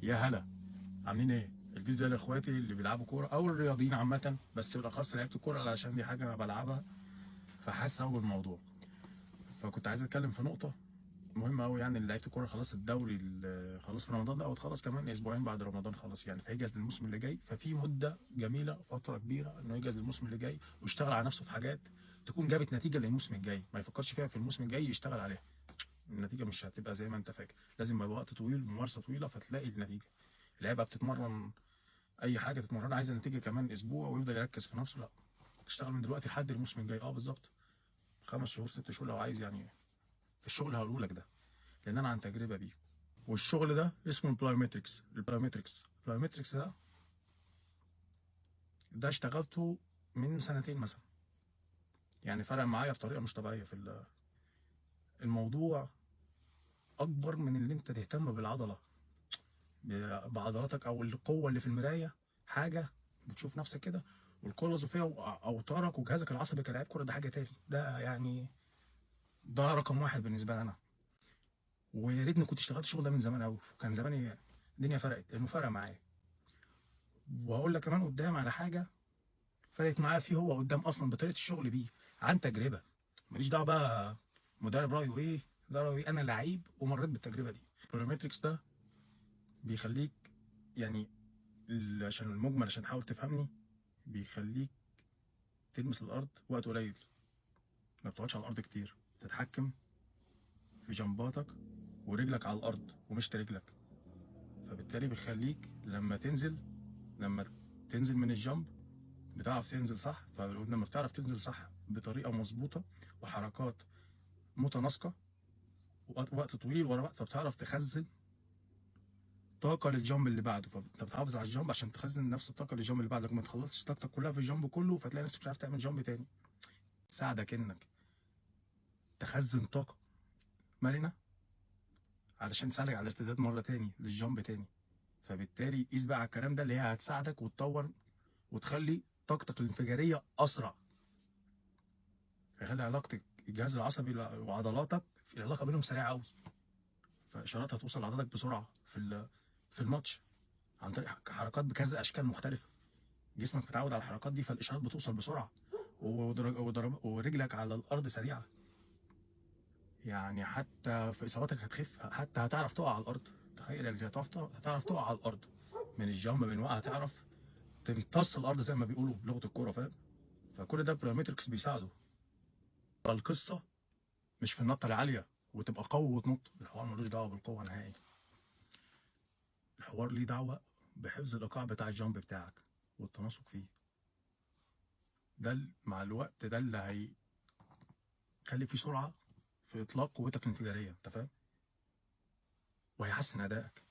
يا هلا، عاملين ايه؟ الفيديو ده لاخواتي اللي بيلعبوا كوره او الرياضيين عامه، بس بالاخص لعيبه الكوره علشان دي حاجه انا بلعبها فحاسس قوي بالموضوع. فكنت عايز اتكلم في نقطه مهمه قوي، يعني لعيبه الكوره خلاص الدوري خلاص في رمضان ده، او خلاص كمان اسبوعين بعد رمضان خلاص، يعني فيجهز للموسم اللي جاي. ففي مده جميله، فتره كبيره انه يجهز للموسم اللي جاي ويشتغل على نفسه في حاجات تكون جابت نتيجه للموسم الجاي، ما يفكرش فيها في الموسم الجاي يشتغل عليها. النتيجه مش هتبقى زي ما انت فاكر، لازم يبقى وقت طويل وممارسه طويله فتلاقي النتيجه. اللعيبه بتتمرن، اي حاجه تتمرن عايزه نتيجه كمان اسبوع ويفضل يركز في نفسه، لا تشتغل من دلوقتي لحد الموسم الجاي. بالظبط 5 شهور 6 شهور لو عايز يعني. في الشغل هقوله لك ده لان انا عن تجربه بيه. والشغل ده اسمه البلايومتريكس. البلايومتريكس ده اشتغلته من سنتين مثلا، يعني فرق معايا بطريقه مش طبيعيه في الموضوع. اكبر من اللي انت تهتم بالعضله، بعضلاتك او القوه اللي في المرايه، حاجه بتشوف نفسك كده، والقوه الوظيفيه واوتارك وجهازك العصبي كلاعب كوره ده حاجه تاني. ده يعني ده رقم واحد بالنسبه لي انا. ويا ريتني كنت اشتغلت الشغل ده من زمان قوي، كان زماني الدنيا فرقت لانه فرق معايا. وهقول لك كمان قدام على حاجه فرقت معايا فيه هو قدام اصلا بطريقه الشغل بيه، عن تجربه. ماليش دعوه بقى مدرب رايه ايه، ده رايه إيه، انا لعيب ومريت بالتجربه دي. البرومتريكس ده بيخليك يعني عشان المجمل عشان تحاول تفهمني، بيخليك تلمس الارض وقت قليل، ما بتقعدش على الارض كتير، تتحكم في جنباتك ورجلك على الارض ومش رجلك. فبالتالي بيخليك لما تنزل من الجنب بتعرف تنزل صح. فلما بتعرف تنزل صح بطريقه مظبوطه وحركات متناسقه وقت طويل ورا وقت، فبتعرف تخزن طاقه للجامب اللي بعده. فانت بتحافظ على الجامب عشان تخزن نفس الطاقه للجامب اللي بعدك، ما تخلصش طاقتك كلها في الجامب كله فتلاقي نفسك مش عارف تعمل جامب تاني. تساعدك انك تخزن طاقه مرنه علشان تساعدك على الارتداد مره تاني للجامب تاني. فبالتالي قيس بقى على الكلام ده اللي هي هتساعدك وتطور وتخلي طاقتك الانفجاريه اسرع، فيخلي علاقتك الجهاز العصبي وعضلاتك العلاقه بينهم سريعه قوي، فاشاراتها توصل لعضلاتك بسرعه في الماتش عن طريق حركات بكذا اشكال مختلفه. جسمك متعود على الحركات دي فالاشارات بتوصل بسرعه، ورجلك على الارض سريعه، يعني حتى في اصاباتك هتخف، حتى هتعرف تقع على الارض. تخيل انك هتعرف تقع على الارض من الجامب، من وقع هتعرف تمتص الارض زي ما بيقولوا بلغه الكوره، فاهم؟ فكل ده البليومتريكس بيساعده. فالقصه مش في النطه العاليه وتبقى قوي وتنط، الحوار ملوش دعوه بالقوه نهائي. الحوار ليه دعوه بحفظ الايقاع بتاع الجامب بتاعك والتناسق فيه. ده مع الوقت ده اللي هيخلي فيه سرعه في اطلاق قوتك الانفجاريه، انت فاهم؟ وهيحسن ادائك.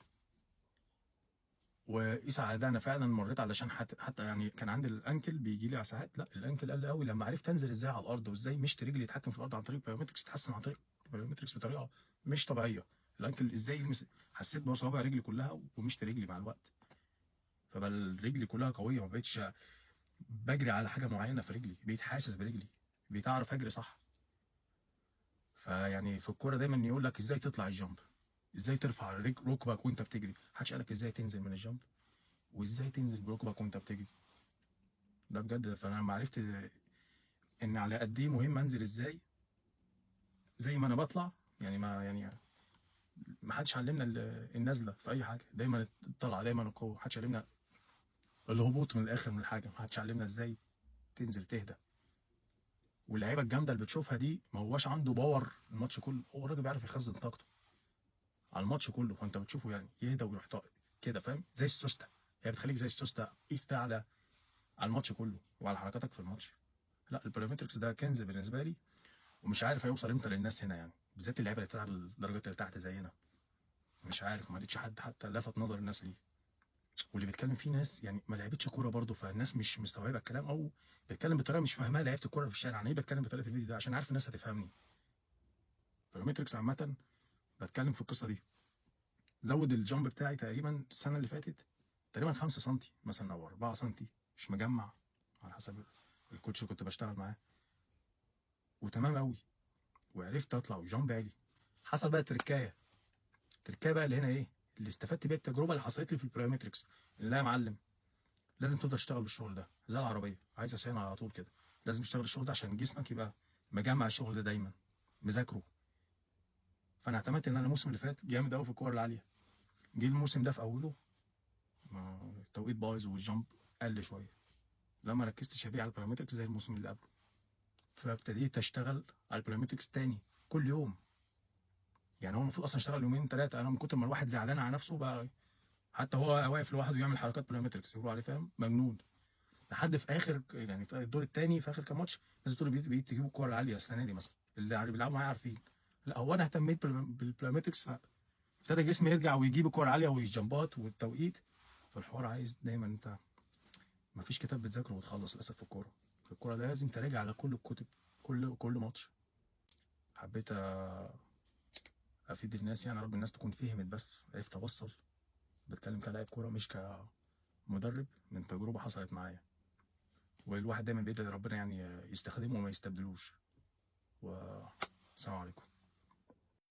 وقيس على ده، انا فعلا مريت علشان حتى يعني كان عندي الانكل بيجي لي على ساعات، لا الانكل قل قوي لما عرفت انزل ازاي على الارض وازاي مشط رجلي يتحكم في الارض عن طريق البايومتركس، تحسن عن طريق البايومتركس بطريقه مش طبيعيه. الانكل ازاي يلمس، حسيت بصوابع رجلي كلها ومشط رجلي مع الوقت، فبقى رجلي كلها قويه، ما بقتش بجري على حاجه معينه في رجلي، بقيت حاسس برجلي، بقيت اعرف اجري صح. فيعني في الكوره دايما يقول لك ازاي تطلع الجامب، ازاي ترفع ركبك وانت بتجري، محدش قالك ازاي تنزل من الجامب وازاي تنزل بركبك وانت بتجري. ده بجد. فانا لما عرفت ان على قد ايه مهم انزل ازاي زي ما انا بطلع، يعني ما حدش علمنا النزله في اي حاجه، دايما الطلعه دايما القوه، ما حدش علمنا الهبوط من الاخر من الحاجه، ما حدش علمنا ازاي تنزل تهدى. واللعيبه الجامده اللي بتشوفها دي ما هواش عنده باور الماتش كله، هو الراجل بيعرف يخزن طاقته على الماتش كله، فانت بتشوفه يعني يهدى ويروح كده، فاهم؟ زي السوسته، هي بتخليك زي السوسته، قيس على الماتش كله وعلى حركاتك في الماتش. لا البارامتركس ده كنز بالنسبه لي، ومش عارف هيوصل امتى للناس هنا، يعني بالذات اللعيبه اللي بتلعب الدرجات اللي تحت زينا. مش عارف، ما لقيتش حد حتى لفت نظر الناس ليه. واللي بيتكلم فيه ناس يعني ما لعبتش كوره برضه، فالناس مش مستوعبه الكلام او بيتكلم بطريقه مش فاهمها لعيبه الكوره في الشارع. يعني ايه بتكلم بطريقه الفيديو ده عشان عارف الناس هتفهمني. فالماتريكس عامه بتكلم في القصه دي. زود الجامب بتاعي تقريبا السنه اللي فاتت تقريبا 5 سم مثلا او 4 سم، مش مجمع، على حسب الكوتش اللي كنت بشتغل معاه، وتمام قوي. وعرفت اطلع والجامب عالي. حصل بقى تركايه بقى اللي هنا ايه، اللي استفدت بيها التجربه اللي حصلت لي في البرايومتريكس. لا يا معلم، لازم تفضل تشتغل بالشغل ده زي العربيه، عايز صيانه على طول كده. لازم تشتغل الشغل ده عشان جسمك يبقى مجمع الشغل ده دايما مذاكره. فانا اعتمدت ان انا الموسم اللي فات جامد قوي في الكور العاليه. جه الموسم ده في اوله التوقيت بايظ والجامب قل شويه، لما ركزتش فيه على البارامتركس زي الموسم اللي قبله. فابتديت اشتغل على البارامتركس تاني كل يوم. يعني هو المفروض اصلا اشتغل يومين ثلاثه، انا من كتر ما الواحد زعلان على نفسه بقى حتى هو واقف لوحده يعمل حركات بارامتركس يقولوا عليه فاهم مجنون. لحد في اخر يعني في الدور الثاني في اخر كام ماتش الناس بتقول بقيت تجيبوا الكوره العاليه السنه دي مثلا، اللي بيلعبوا معايا عارفين. لا هو انا اهتميت بالبارامتركس فابتدى جسمي يرجع ويجيب الكوره العاليه والجمبات والتوقيت. فالحوار عايز دايما انت ما فيش كتاب بتذاكره وتخلص للاسف في الكوره. في الكوره ده لازم تراجع على كل الكتب كل ماتش. حبيت افيد الناس يعني، رب الناس تكون فهمت بس عرفت اوصل. بتكلم كلاعب كوره مش كمدرب من تجربه حصلت معايا. والواحد دايما بيدعي ربنا يعني يستخدمه وما يستبدلوش. والسلام عليكم.